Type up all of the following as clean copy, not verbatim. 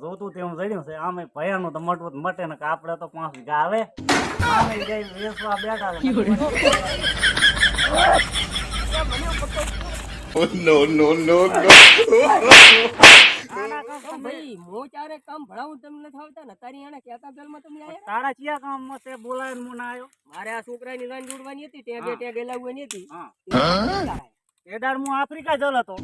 જોતું તેવું જડ્યું છે આમે ભયાનું તો મટવું તો મટે ને કે આપણે તો 5 વીઘા આવે આમે જઈ વેચવા બેઠા છે. Oh no no no no! ભાઈ મો ચારે કામ ભણાવું તમને થાવતા ને તારી એને કેતા પેલમાં તમે આયા તારા ચિયા કામ મતે બોલાય હું ના આવ્યો. મારે આ છોકરાની લાઈન જોડવાની હતી ટેગે લાવવાની હતી. હા એ દાડ હું આફ્રિકા જલ હતો.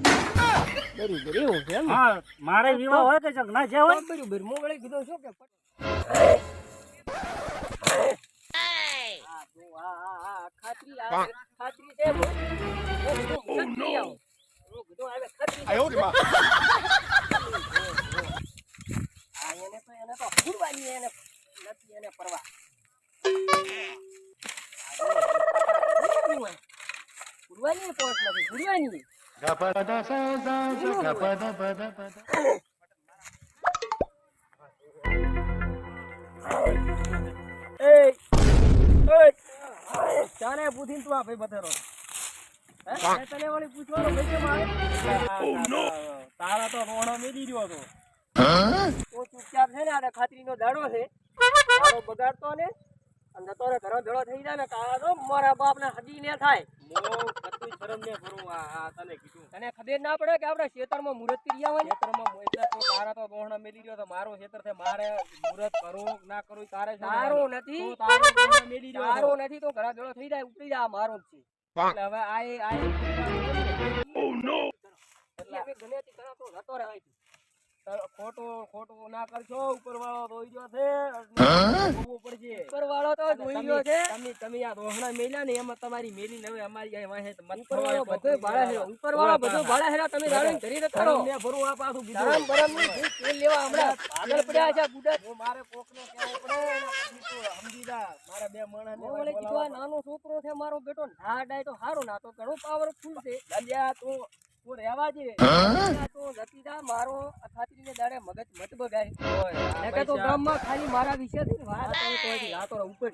બરોબર એવું છે એમ ને? હા મારે વિવાહ હોય કે ચક ના જે હોય. બરોબર મો વળી કીધું શું કે ખાતરી છે મો. Oh no. કીધું આવે ખાતરી. આયો રે માં. આ એને તો ફૂડવાની એને નથી એને પરવા. ફૂડવાની પોત નથી ફૂડવાની. ચાલે પૂછીને તું આ ભાઈ બતેરો તને વળી પૂછવાનું ભાઈ કેમ આવે? તારા તો રોણો મેલી રહ્યો હતો. તો ચૂપચાપ છે ને આ ખાતરીનો દાડો છે તારો બગાડતો ને અને જતો રે ઘરો ભેળો થઈ જાય ને તારા તો મારા બાપને હજી ને થાય. તને ખબર ના પડે કે આપણે ખેતરમાં મુહૂર્ત કરી આવવાની? તારા તો દોહણા મેલી રહ્યો તો મારો ખેતર છે મારે મુહૂર્ત કરું ના કરું તારે તારો નથી તારો નથી તો ઘરા ભેળો થઈ જાય ઉપડી જાય મારો જ છે. એટલે હવે આ ઓ નો એટલે ગમે તે કરા તો જતો રહે અહીંથી. ખોટું ના કરશો ઉપરવાળો રોઈ ગયો છે પડશે. ઉપરવાળો તો જોઈ ગયો છે. તમે આ રોહણા મેલ્યા ને એમાં તમારી મેલી નવે અમારી આ વાહે ઉપરવાળો બધો ભાડા હેરો ઉપરવાળો બધો ભાડા હેરો તમે દાડો ધરી કરો ને ભરું આ પાછું બીજું બરમ ની તેલ લેવા હમણાં આગળ પડ્યા છે ગુડા. મારે કોકને કહેવું પડે સમજીદા મારા બે માણસ ને ઓલે કીધું આ નાનો છોકરો છે મારો બેટો ના ડાય તો હારો ના તો ઘણો પાવરફુલ છે. દાદિયા તો તું રહેવા દે તો જતીદા મારો ખાતરીને દાડે મગજ મત બગાય નકે તો ગામમાં ખાલી મારા વિશે થી વાત કરે તો આ તો ઉપર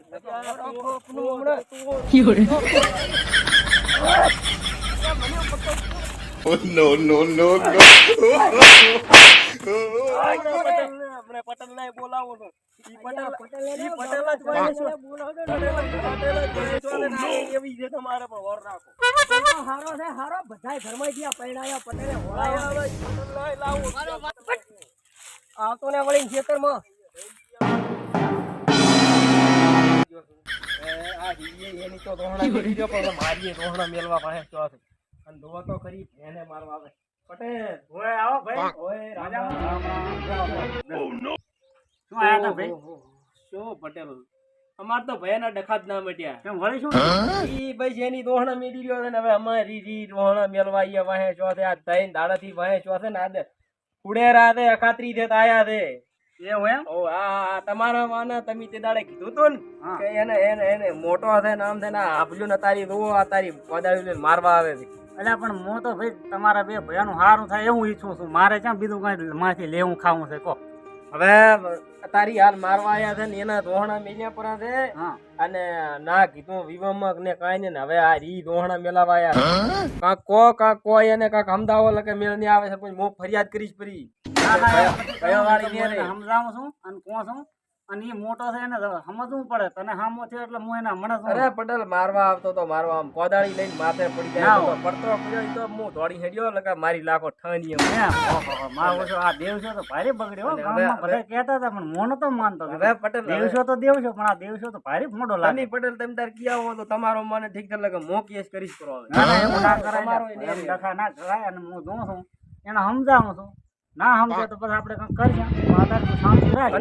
Oh no no no no! આપણે પટેલ ને બોલાવો છો. ઈ પટેલ જ બોલાવો એવી છે તમારે પણ વર રાખો. હારો છે હારો બધાય ઘરમાં ગયા પૈણાયા પટેલે આવતો ને વળી ખેતરમાં એની તો રોહણા મેલી ગયો પણ મારી રોહણા મેલવા પાસે તો અને દોવા તો કરી એને મારવા આવે. પટેલ ઓય આવો ભાઈ. ઓય રાજા શું આયા તા ભાઈ? શું પટેલ અમાર તો ભયાના ડખા જ ના મટ્યા. કેમ વળી શું? ઈ ભાઈ જેની રોહણા મેલી રહ્યો છે ને હવે અમારી રી રોહણા મેલવા આયા વાહે છો છે આ તૈન દાડાથી વાહે છો છે ને આ ઉડેરા છે અખાત્રી છે આયા છે એવું એમ? ઓ આ તમારા વાના તમે તે દાડે કીધું તું ને કે એને મોટો છે નામ છે ને આપજો ને તારી રો આ તારી પદાળી મારવા આવે છે. એટલે પણ હું તો ભાઈ તમારા બે ભયાનું સારું થાય એવું ઈચ્છું છું. મારે ક્યાં બીજું કઈ માંથી લેવું ખાવું છે કો. હવે તારી હાલ મારવા આયા છે ને એના રોહણા મેલ્યા પર છે અને ના કીધું વિવામક ને કાઈ ને હવે આ રી રોહણા મેલાવા આયા કાક કો એને કાક હમદાવો લકે મેળ ની આવે છે પણ હું ફરિયાદ કરીશ પરી કયો વાળી ને સમજાવું છું અને કોણ છું અને એ મોટો છે એને સમજવું પડે. તને હામો થયો એટલે હું એના મણસ. અરે પટેલ મારવા આવતો તો મારવા આમ કોદાળી લઈને માથે પડી જાય પડતો પડ્યો તો હું દોડી હેડ્યો લકે મારી લાખો ઠાની એમ મારો છો આ દેવશો તો ભારે બગડ્યો. ગામમાં બધા કહેતા હતા પણ મોનો તો માનતો. હવે પટેલ દેવશો તો દેવશો પણ આ દેવશો તો ભારે મોટો લાગે. પટેલ તમે તાર કિયા હો તો તમારો મને ઠીક છે લગે મો કેસ કરીશ કરો. ના ના એવું ના કરાય. એમ ડખા ના કરાય અને હું જોઉં છું એને સમજાવું છું. ના સમજે તો પછી આપણે કંઈક કરીએ. શાંતિ રાખ.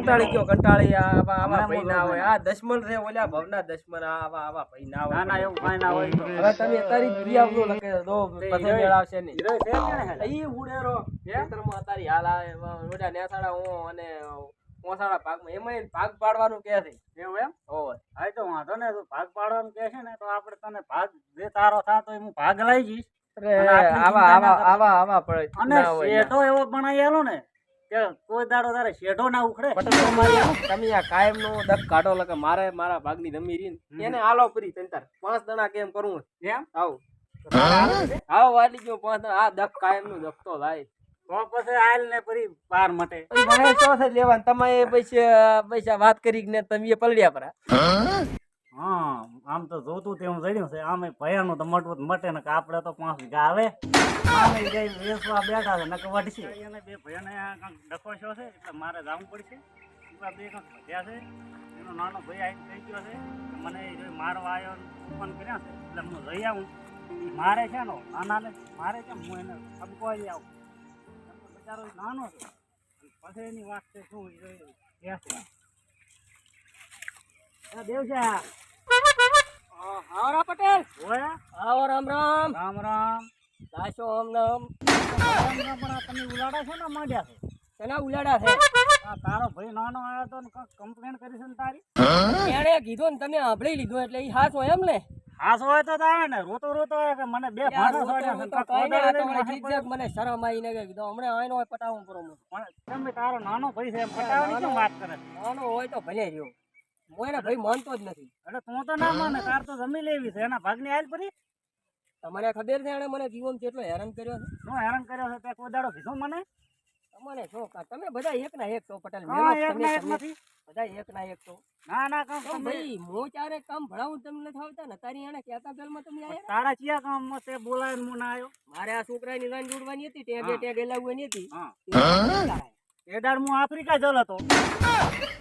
કંટાળી આવા ભાઈ ના હોય. આ દશમન રે ઓલા ભવના દશમન આવા ભાઈ ના હોય. ના ના એવું કઈ ના હોય. હવે તમે તારી ક્રિયા લગે દો પછી મેળ આવશે નહીં. ઈ ઉડેરો ખેતરમાં તારી હાલ આવે ઓલા નેસાડા હું અને પોસાડા ભાગમાં એમાં ભાગ પાડવાનું કે છે. એવું એમ? હોય હા તો વાંધો ને તું ભાગ પાડવાનું કે છે ને તો આપણે તને ભાગ જે તારો થાતો હું ભાગ લઈ જઈશ. આવા પડે અને શેઠો એવો બનાવેલો ને કે કોઈ દાડો તારે શેઠો ના ઉખડે. તમે આ કાયમ નો દક કાઢો લકે મારે મારા ભાગની જમી રીન એને આલો પરી તંતર 5 દણા કેમ કરું એમ આવ વાલી ગયો 5 દણા આ દક કાયમ નું દક તો લાય તો પછી હાલ ને ફરી પાર મટે. મને શું છે લેવાનું તમે પૈસા વાત કરી ને તમે પલડ્યા પરા. હા આમ તો જોતું તેવું જડ્યું છે. આમે ભયાનું તો મટવું મટે ને કે આપણે તો 5 વીઘા આવે આમે જઈ વેચવા બેઠા છે નકર વઢશે. એને બે ભયાને કાંઈક ડખો છે એટલે મારે જવું પડશે. એવા બે કાંઈક વધ્યા છે. એનો નાનો ભાઈ આવીને કહી ગયો છે કે મને એ જો મારવા આવ્યો ફોન કર્યા છે એટલે હું જઈ આવું. ઈ મારે છે નો નાનાને મારે કેમ હું એને સંપવાઈ આવું. બચારો નાનો છે પછી એની વાત છે શું એ જોઈ દેવશા. હાવરા પટેલ ઓય આવો રામ રામ રામ રામ. દાશો ઓમ નામ રામ રામ. પણ આ તમે ઉલાડા છે ને માંડ્યા છે. શેના ઉલાડા છે આ તારો ભાઈ નાનો આવ્યો તો ને કાંઈક કમ્પ્લેન કરી છે ને તારી. એણે કીધું ને તમે સાંભળી લીધું એટલે ઈ હાસો એમ ને હાસ હોય તો આવે ને રોતો રોતો આવે કે મને બે ભાષા સોડ્યા છે. કાંઈક કઈ ઓર્ડર નહીં, આ તો લઈને મને જીત મને શરમ આવી ને કીધું હમણાં આયનો હોય પટાવું કરો મને. પણ તમે તારો નાનો ભાઈ છે એમ પટાવાની કેમ વાત કરે છે? નાનો હોય તો ભલે રહ્યો હું એને ભાઈ માનતો જ નથી. એટલે તું તો ના માને તાર તો જમી લેવી છે એના ભાગની આયલ પડી. તમને ખબર છે એણે મને જીવન કેટલો હેરાન કર્યો છે. શું હેરાન કર્યો છે તે કોઈ દાડો કીધું મને? તમને શું તમે બધા એક ના એક છો પટેલ હા મેલો એક તમે ના એક તમે નથી. બધા એક ના એક છો. ના ના કામ તો તમે ભાઈ હું ચારે કામ ભણાવું તમને નથી આવતા ને તારી એને કહેતા પહેલમાં તમે આયા. તારા ચિયા કામ તે બોલાય હું ના આવ્યો. મારે આ છોકરાની રાન જોડવાની હતી ટેગે લાવવાની હતી. હા એ દાડ હું આફ્રિકા જલ હતો.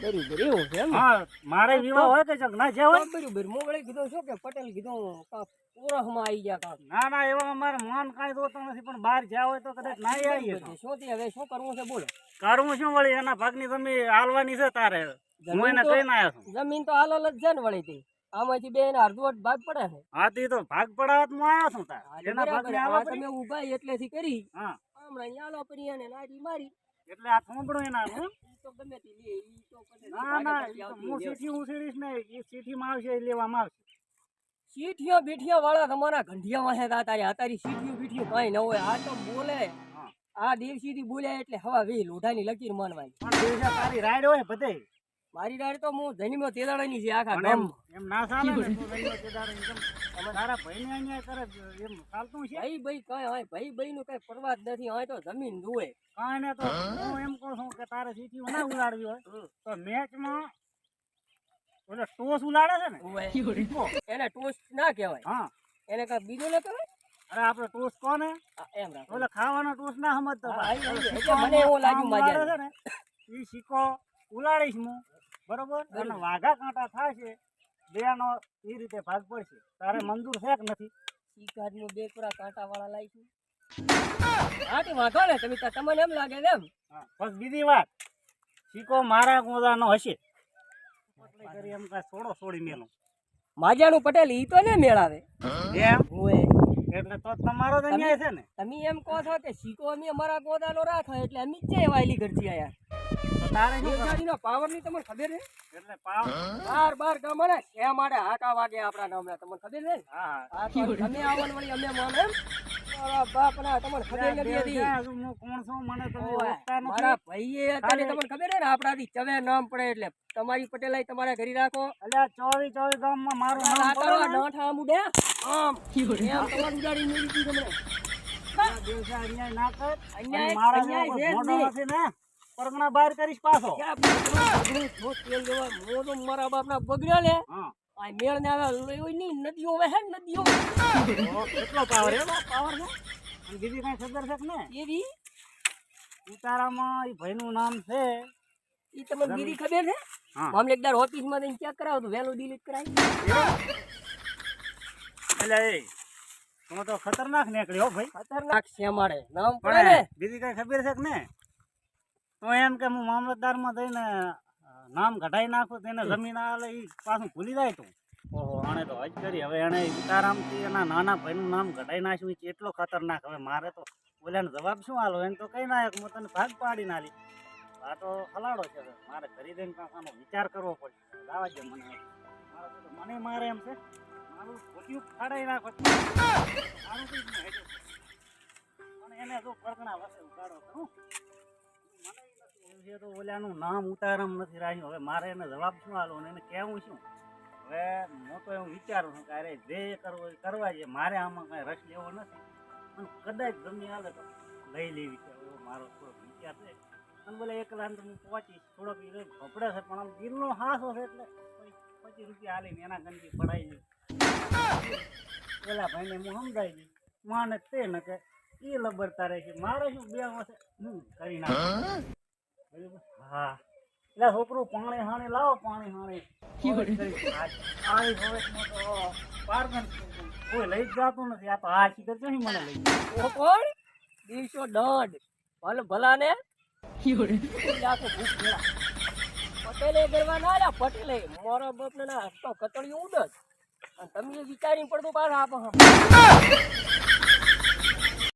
બરોબર એવું છે એમ ને? હા મારે વિવાહ હોય કે ના જે હોય. બરોબર હું વળી કીધું શું કે પટેલ કીધું કાંક પૂરહમાં આવી ગયા કાંક. ના ના એવા અમારે મન કાંઈ જોતો નથી પણ બહાર જ્યાં હોય તો કદાચ ના આવીએ તો. શું તે હવે શું કરવું છે બોલો. કરવું શું વળી એના ભાગની જમીન હાલવાની છે તારે. હું એને કહીને આવ્યો છું. જમીન તો હાલ જ છે ને વળી તે આમાંથી બે ને અડધો ભાગ પડે છે. હા તે તો ભાગ પડાવત હું આવ્યો છું તાર. એના બરાબર, ભાગની આ હાલવા તમે પડી. ઊભા એટલેથી કરી હા હમણાં અહીંયા હાલો પડી અને નાડી મારી એટલે આ થોંભણું એના હે? ઈ તો ગમે તે લે ઈ તો કદાચ ના ના ભાગે ઈ તો આવતી હું લેવાય. ચીઠી ઉછેડીશ ને એ ચીઠીમાં આવશે એ લેવામાં આવશે. સીઠીઓ બીઠીઓ વાળા તમારા ઘંટિયામાં છે તારી તારી સીઠીઓ બીઠીઓ કાંઈ ન હોય. આ તો બોલે હા. આ દેવસીથી બોલ્યા એટલે હવા વે લોઢાની લકીર માનવાની. પણ દેવજા તારી રાઈડ હોય બધે. મારી રાડ તો હું જન્મ્યો તેદાડાની છે આખા પણ ગામ. એમ ના ચાલે ને તું લઈને તે દાડે એમ તારા ભાઈને અન્યાય કરે એમ ચાલતું છે. ભાઈ ભાઈ કઈ હોય ભાઈ ભાઈ નું કઈ પરવા જ નથી હોય તો જમીન જુએ. કાંઈ ને તો હું એમ કહું છું કે તારે ચીઠી ના ઉલાડવી હોય તો મેચમાં ઓલો ટોસ ઉલાડે છે ને ઉવે. એને ટોસ્ટ ના કહેવાય હા એને કઈ બીજું ના કહેવાય. અરે આપણે ટોસ કોને આ એમ રાખો. ઓલો ખાવાનો ટોસ ના સમજતો હા, ભાઈ. આવી, આવી. સિક્કો એટલે મને એવું લાગ્યું આમ માજ્યા ઉલાડે છે ને ઈ સિક્કો ઉલાડીશ હું બરોબર અને વાઘા કાંટા થશે બેનો એ રીતે ભાગ પડશે. તારે મંજૂર છે કે નથી? નું બે પૂરા કાંટા વાળા લાવીશું. હા તે વાંધો ને તમે તમને એમ લાગે છે એમ. હા બસ બીજી વાત સિક્કો મારા ગોદાનો હશે એટલે કરી એમ કાંઈ છોડો છોડી મેલું માજાનું પટેલ ઈ તો ને મેળાવે. એમ ઓય એટલે તો તમારો જ અન્યાય છે ને. તમે એમ કહો છો કે સિક્કો અમે અમારા ગોદાનો રાખો એટલે અમે જ છે વાયલી ઘરથી આયા. તો તારે શું કરવું? દેવજાડીનો પાવર ની તમને ખબર છે? એટલે પાવ બાર ગામમાં છે માટે હાકા વાગે આપણા નામના તમને ખબર છે ને? હા હા તો તમે આવન વળી અમે માને એમ મારા બાપ ના તમને ખબર નથી હતી. હું કોણ છું મને તમે ઓય, ઓળખતા નથી. મારા ભાઈએ અત્યારે તમને ખબર છે ને આપણાથી ચવે નામ પડે એટલે તમારી પટેલાઈ તમારા ઘરે રાખો. અલ્યા 24 ગામમાં મારું નામ આ પડે તારા ને, ડાંઠા આમ ઉડ્યા આમ એમ તમારું ઉડાડી મેલી દીધી તમને. આ દિવસે અન્યાય ના કર. અન્યાય- અને મારા અન્યાય જેવો છે જ મોઢો નહીં. નથી ને પરગણા બહાર કરીશ પાછો. ક્યાં તમારું ભગડું તેલ દેવા મોં તો મારા બાપના બગડ્યા ને હા આ મેળ ને આવે લોહી ની નદીઓ વહે ને નદીઓ તો કેટલો પાવર એમ પાવર છે અને બીજી કઈ ખબર છે કે ને એવી ઉતારામાં એ ભાઈનું નામ છે ઈ તમને બીજી ખબર છે હા મામલેદાર ઓફિસ માં જઈને ચેક કરાવો તો વહેલું ડિલીટ કરાય. એટલે એ તમે તો ખતરનાક નીકળ્યો ભાઈ. ખતરનાક છે મારે નામ પડે પણ ને બીજી કઈ ખબર છે કે ને તો એમ કે હું મામલતદારમાં જઈને નામ કઢાઈ નાખું તો એને જમીન આલે એ પાછું ભૂલી જાય તું. ઓહો આણે તો હજ કરી. હવે એને ઉતારામથી એના નાના ભાઈનું નામ કઢાઈ નાખ્યું એ કેટલો ખતરનાક. હવે મારે તો ઓલાને જવાબ શું આલો એને તો કઈ ના હું તને ભાગ પાડી નાલી. આ તો ખલાડો છે હવે. મારે ઘરે જઈને કાંઈક આનો વિચાર કરવો પડશે. લાવા દે મને મારે તો મને મારે એમ છે મારું ખોટ્યું ફાડાઈ નાખો મારું કંઈ નહીં હેઠું. પણ એને જો પરગણા વસે ઉતારો કરું મને ઈ નથી. એ તો ઓલાનું નામ ઉતારમ નથી રાખ્યું. હવે મારે એને જવાબ શું આલો ને એને કહેવું શું? હવે હું તો એવું વિચારું છું કે અરે જે કરવું એ કરવા છે. મારે આમાં કાંઈ રસ લેવો નથી પણ કદાચ ગમે હાલે તો લઈ લેવી છે. મારો થોડો વિચાર છે અને બોલે એકલા તો હું પહોંચીશ થોડોક ઈ ગભડે છે પણ આમ દિલનો હાસો છે એટલે ₹25 આલીને એના ગંજી પડાઈ લી પેલા ભાઈને હું સમજાઈ દી માને તે ન કે એ લબડતા રહે છે મારે શું બે છે કરી નાખ હા એટલે છોકરું પાણી હાણી લાવો પાણી હાણી આવી હવે તો પારગન કોઈ લઈ જ જાતું નથી આ તો આ શીખર ક્યાંથી મને લઈ ઓ કોણ દિવસો દોઢ ભલા ને પટેલે ગરવા ના લ્યા પટેલે મારો બાપ ને ના તો કતળિયું ઉડત અને તમે વિચારી પડતું પાછા આપો